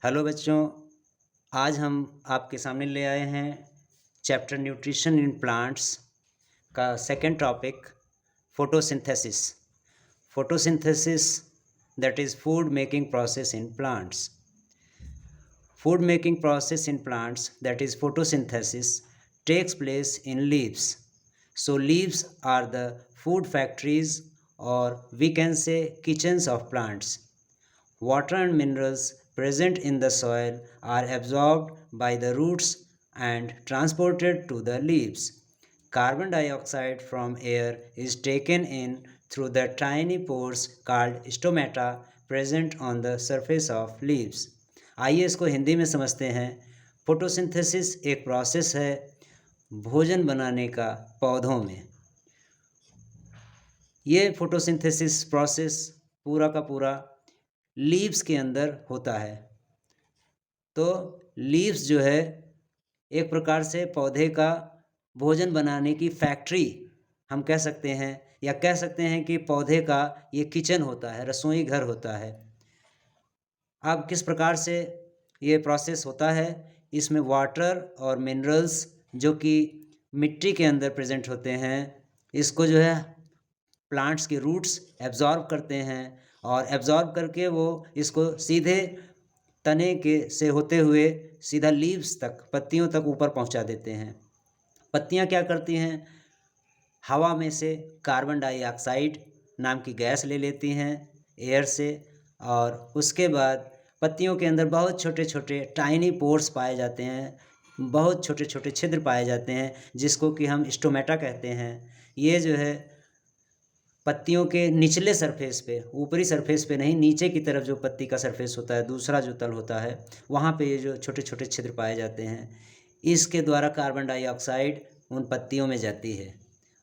Hello बच्चों, आज हम आपके सामने ले आए हैं चैप्टर न्यूट्रिशन इन प्लांट्स का second topic photosynthesis. Photosynthesis that is food making process in plants. Food making process in plants, that is photosynthesis, takes place in leaves. So leaves are the food factories, or we can say kitchens of plants. Water and minerals present in the soil are absorbed by the roots and transported to the leaves. Carbon dioxide from air is taken in through the tiny pores called stomata present on the surface of leaves. आइए इसको हिंदी में समझते हैं। Photosynthesis एक process है भोजन बनाने का पौधों में। ये फोटोसिंथेसिस प्रोसेस पूरा का पूरा लीव्स के अंदर होता है। तो लीव्स जो है एक प्रकार से पौधे का भोजन बनाने की फैक्ट्री हम कह सकते हैं, या कह सकते हैं कि पौधे का ये किचन होता है, रसोई घर होता है। अब किस प्रकार से ये प्रोसेस होता है, इसमें वाटर और मिनरल्स जो कि मिट्टी के अंदर प्रेजेंट होते हैं, इसको जो है प्लांट्स के रूट्स एब्जॉर्ब करते हैं और एब्जॉर्ब करके वो इसको सीधे तने के से होते हुए सीधा लीव्स तक, पत्तियों तक ऊपर पहुंचा देते हैं। पत्तियां क्या करती हैं, हवा में से कार्बन डाइऑक्साइड नाम की गैस ले लेती हैं एयर से, और उसके बाद पत्तियों के अंदर बहुत छोटे छोटे टाइनी पोर्स पाए जाते हैं, बहुत छोटे छोटे छिद्र पाए जाते हैं, जिसको कि हम स्टोमेटा कहते हैं। ये जो है पत्तियों के निचले सरफेस पे, ऊपरी सरफेस पे नहीं, नीचे की तरफ जो पत्ती का सरफेस होता है, दूसरा जो तल होता है, वहाँ पे ये जो छोटे छोटे छिद्र पाए जाते हैं, इसके द्वारा कार्बन डाइऑक्साइड उन पत्तियों में जाती है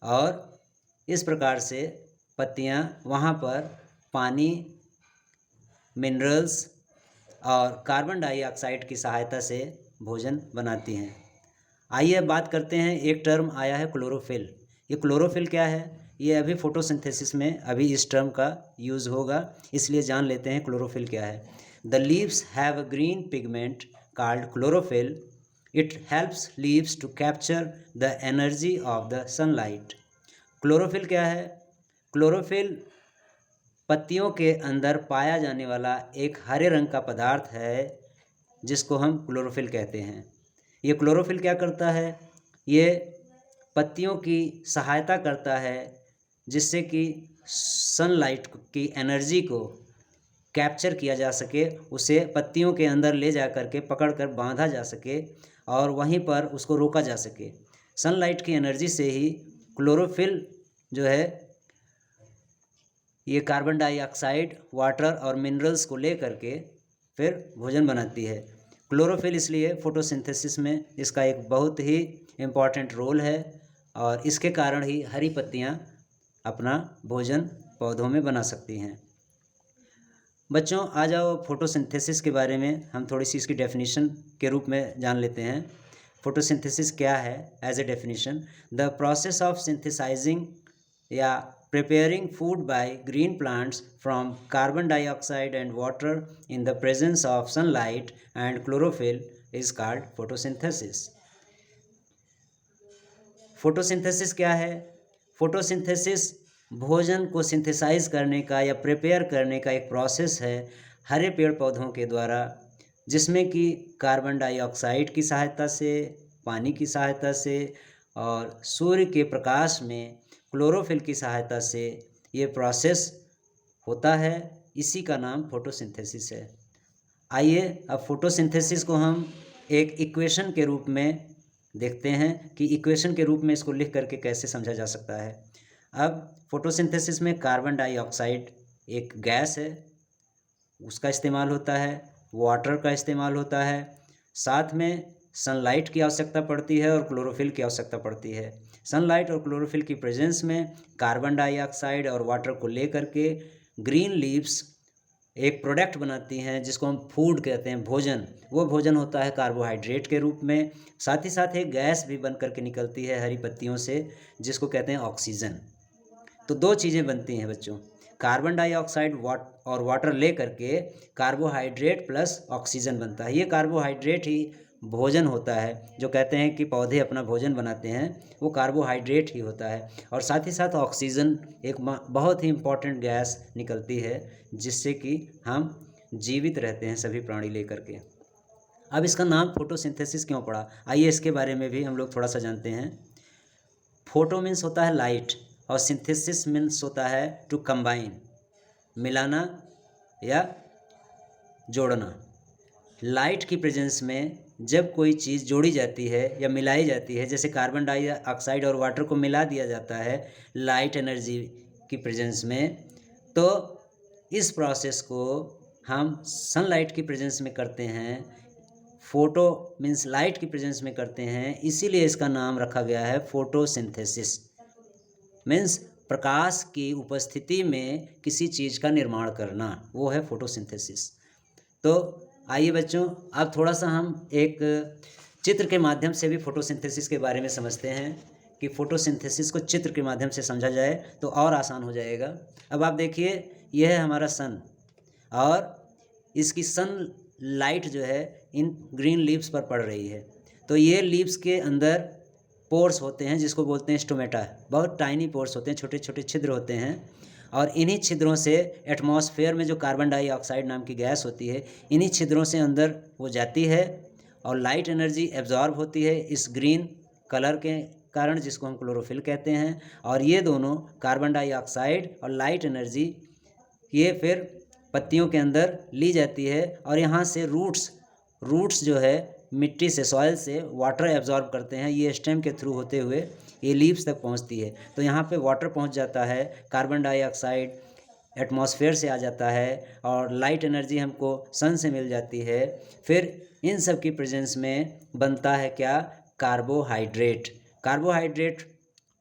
और इस प्रकार से पत्तियाँ वहाँ पर पानी, मिनरल्स और कार्बन डाइऑक्साइड की सहायता से भोजन बनाती हैं। आइए अब बात करते हैं, एक टर्म आया है क्लोरोफिल। ये क्लोरोफिल क्या है, ये अभी फोटोसिंथेसिस में अभी इस टर्म का यूज़ होगा, इसलिए जान लेते हैं क्लोरोफिल क्या है। The leaves have a green pigment called chlorophyll. It helps leaves to capture the energy of the sunlight. Chlorophyll क्या है? क्लोरोफिल पत्तियों के अंदर पाया जाने वाला एक हरे रंग का पदार्थ है जिसको हम क्लोरोफिल कहते हैं। ये क्लोरोफिल क्या करता है, ये पत्तियों की सहायता करता है जिससे कि सनलाइट की एनर्जी को कैप्चर किया जा सके, उसे पत्तियों के अंदर ले जा कर के पकड़ कर बांधा जा सके और वहीं पर उसको रोका जा सके। सनलाइट की एनर्जी से ही क्लोरोफिल जो है ये कार्बन डाइऑक्साइड, वाटर और मिनरल्स को ले करके फिर भोजन बनाती है। क्लोरोफिल इसलिए फोटोसिंथेसिस में इसका एक बहुत ही इम्पॉर्टेंट रोल है और इसके कारण ही हरी पत्तियाँ अपना भोजन पौधों में बना सकती हैं। बच्चों, आ जाओ फोटोसिंथेसिस के बारे में हम थोड़ी सी इसकी डेफिनेशन के रूप में जान लेते हैं। फोटोसिंथेसिस क्या है as a definition? The process of synthesising या preparing food by green plants from carbon dioxide and water in the presence of sunlight and chlorophyll is called photosynthesis. Photosynthesis क्या है? फोटोसिंथेसिस भोजन को सिंथेसाइज करने का या प्रिपेयर करने का एक प्रोसेस है हरे पेड़ पौधों के द्वारा, जिसमें कि कार्बन डाइऑक्साइड की सहायता से, पानी की सहायता से और सूर्य के प्रकाश में क्लोरोफिल की सहायता से ये प्रोसेस होता है। इसी का नाम फोटोसिंथेसिस है। आइए अब फोटोसिंथेसिस को हम एक इक्वेशन के रूप में देखते हैं कि इक्वेशन के रूप में इसको लिख करके कैसे समझा जा सकता है। अब फोटोसिंथेसिस में कार्बन डाइऑक्साइड एक गैस है, उसका इस्तेमाल होता है, वाटर का इस्तेमाल होता है, साथ में सनलाइट की आवश्यकता पड़ती है और क्लोरोफिल की आवश्यकता पड़ती है। सनलाइट और क्लोरोफिल की प्रेजेंस में कार्बन डाइऑक्साइड और वाटर को लेकर के ग्रीन लीव्स एक प्रोडक्ट बनाती हैं जिसको हम फूड कहते हैं, भोजन। वो भोजन होता है कार्बोहाइड्रेट के रूप में, साथ ही साथ एक गैस भी बन करके निकलती है हरी पत्तियों से जिसको कहते हैं ऑक्सीजन। तो दो चीज़ें बनती हैं बच्चों, कार्बन डाइऑक्साइड और वाटर ले करके कार्बोहाइड्रेट प्लस ऑक्सीजन बनता है। ये कार्बोहाइड्रेट ही भोजन होता है। जो कहते हैं कि पौधे अपना भोजन बनाते हैं, वो कार्बोहाइड्रेट ही होता है। और साथ ही साथ ऑक्सीजन एक बहुत ही इम्पॉर्टेंट गैस निकलती है, जिससे कि हम जीवित रहते हैं सभी प्राणी लेकर के। अब इसका नाम फोटोसिंथेसिस क्यों पड़ा, आइए इसके बारे में भी हम लोग थोड़ा सा जानते हैं। फोटो मीन्स होता है लाइट, और सिंथेसिस मीन्स होता है टू कंबाइन, मिलाना या जोड़ना। लाइट की प्रेजेंस में जब कोई चीज़ जोड़ी जाती है या मिलाई जाती है, जैसे कार्बन डाइऑक्साइड और वाटर को मिला दिया जाता है लाइट एनर्जी की प्रेजेंस में, तो इस प्रोसेस को हम सनलाइट की प्रेजेंस में करते हैं। फोटो मीन्स लाइट की प्रेजेंस में करते हैं, इसीलिए इसका नाम रखा गया है फोटोसिंथेसिस। मीन्स प्रकाश की उपस्थिति में किसी चीज़ का निर्माण करना, वो है फोटोसिंथेसिस। तो आइए बच्चों, अब थोड़ा सा हम एक चित्र के माध्यम से भी फोटोसिंथेसिस के बारे में समझते हैं कि फोटोसिंथेसिस को चित्र के माध्यम से समझा जाए तो और आसान हो जाएगा। अब आप देखिए, यह है हमारा सन, और इसकी सन लाइट जो है इन ग्रीन लीव्स पर पड़ रही है। तो ये लीव्स के अंदर पोर्स होते हैं, जिसको बोलते हैं स्टोमेटा। बहुत टाइनी पोर्स होते हैं, छोटे छोटे छिद्र होते हैं, और इन्हीं छिद्रों से एटमॉस्फेयर में जो कार्बन डाइऑक्साइड नाम की गैस होती है, इन्हीं छिद्रों से अंदर वो जाती है और लाइट एनर्जी एब्जॉर्ब होती है इस ग्रीन कलर के कारण, जिसको हम क्लोरोफिल कहते हैं। और ये दोनों कार्बन डाइऑक्साइड और लाइट एनर्जी ये फिर पत्तियों के अंदर ली जाती है, और यहाँ से रूट्स जो है मिट्टी से, सॉइल से वाटर एब्जॉर्ब करते हैं। ये स्टेम के थ्रू होते हुए ये लीव्स तक पहुँचती है। तो यहाँ पे वाटर पहुँच जाता है, कार्बन डाइऑक्साइड एटमॉस्फेयर से आ जाता है, और लाइट एनर्जी हमको सन से मिल जाती है। फिर इन सब की प्रेजेंस में बनता है क्या, कार्बोहाइड्रेट। कार्बोहाइड्रेट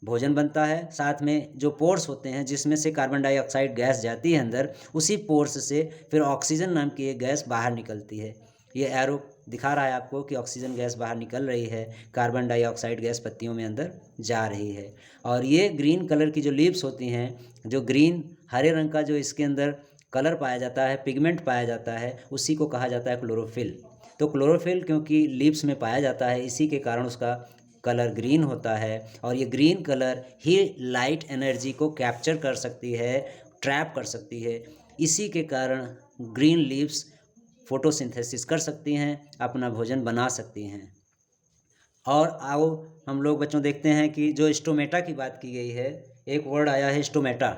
भोजन बनता है। साथ में जो पोर्स होते हैं जिसमें से कार्बन डाइऑक्साइड गैस जाती है अंदर, उसी पोर्स से फिर ऑक्सीजन नाम की एक गैस बाहर निकलती है। ये एरो दिखा रहा है आपको कि ऑक्सीजन गैस बाहर निकल रही है, कार्बन डाइऑक्साइड गैस पत्तियों में अंदर जा रही है। और ये ग्रीन कलर की जो लीव्स होती हैं, जो ग्रीन हरे रंग का जो इसके अंदर कलर पाया जाता है, पिगमेंट पाया जाता है, उसी को कहा जाता है क्लोरोफिल। तो क्लोरोफिल क्योंकि लीव्स में पाया जाता है, इसी के कारण उसका कलर ग्रीन होता है। और ये ग्रीन कलर ही लाइट एनर्जी को कैप्चर कर सकती है, ट्रैप कर सकती है। इसी के कारण ग्रीन लीव्स फोटोसिंथेसिस कर सकती हैं, अपना भोजन बना सकती हैं। और आओ हम लोग बच्चों देखते हैं कि जो स्टोमेटा की बात की गई है, एक वर्ड आया है स्टोमेटा।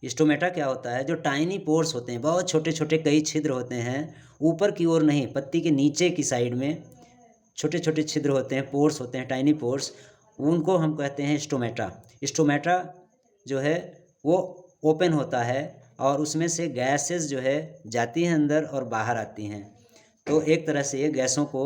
स्टोमेटा क्या होता है, जो टाइनी पोर्स होते हैं, बहुत छोटे छोटे कई छिद्र होते हैं, ऊपर की ओर नहीं, पत्ती के नीचे की साइड में छोटे छोटे छिद्र होते हैं, पोर्स होते हैं, टाइनी पोर्स, उनको हम कहते हैं स्टोमेटा। स्टोमेटा जो है वो ओपन होता है, और उसमें से गैसेस जो है जाती हैं अंदर और बाहर आती हैं। तो एक तरह से ये गैसों को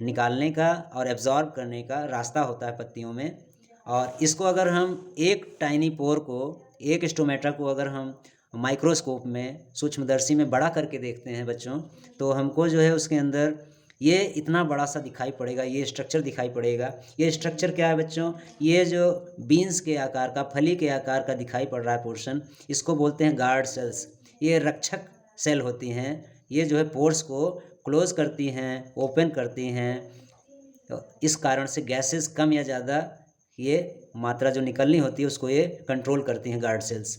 निकालने का और एब्जॉर्ब करने का रास्ता होता है पत्तियों में। और इसको अगर हम एक टाइनी पोर को, एक स्टोमेटा को अगर हम माइक्रोस्कोप में, सूक्ष्मदर्शी में बड़ा करके देखते हैं बच्चों, तो हमको जो है उसके अंदर ये इतना बड़ा सा दिखाई पड़ेगा, ये स्ट्रक्चर दिखाई पड़ेगा। ये स्ट्रक्चर क्या है बच्चों, ये जो बीन्स के आकार का, फली के आकार का दिखाई पड़ रहा है पोर्शन, इसको बोलते हैं गार्ड सेल्स। ये रक्षक सेल होती हैं, ये जो है पोर्स को क्लोज करती हैं, ओपन करती हैं। तो इस कारण से गैसेस कम या ज़्यादा ये मात्रा जो निकलनी होती है उसको ये कंट्रोल करती हैं, गार्ड सेल्स।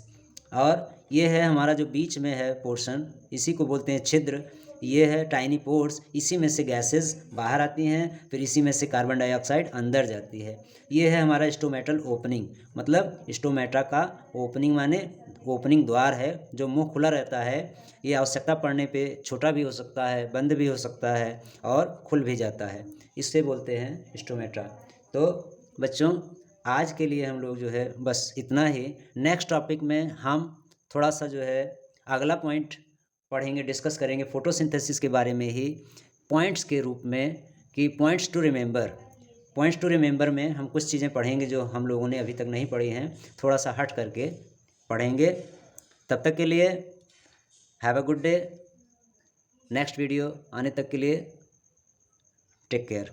और ये है हमारा जो बीच में है पोर्शन, इसी को बोलते हैं छिद्र। ये है टाइनी पोर्स, इसी में से गैसेस बाहर आती हैं, फिर इसी में से कार्बन डाइऑक्साइड अंदर जाती है। ये है हमारा स्टोमेटल ओपनिंग, मतलब स्टोमेटा का ओपनिंग माने ओपनिंग द्वार है, जो मुंह खुला रहता है। ये आवश्यकता पड़ने पे छोटा भी हो सकता है, बंद भी हो सकता है, और खुल भी जाता है, इससे बोलते हैं स्टोमेटा। तो बच्चों आज के लिए हम लोग जो है बस इतना ही। नेक्स्ट टॉपिक में हम थोड़ा सा जो है अगला पॉइंट पढ़ेंगे, डिस्कस करेंगे फोटोसिंथेसिस के बारे में ही, पॉइंट्स के रूप में, कि points to remember. Points to remember में हम कुछ चीज़ें पढ़ेंगे जो हम लोगों ने अभी तक नहीं पढ़ी हैं, थोड़ा सा हट करके पढ़ेंगे। तब तक के लिए have a good day. Next video आने तक के लिए टेक केयर।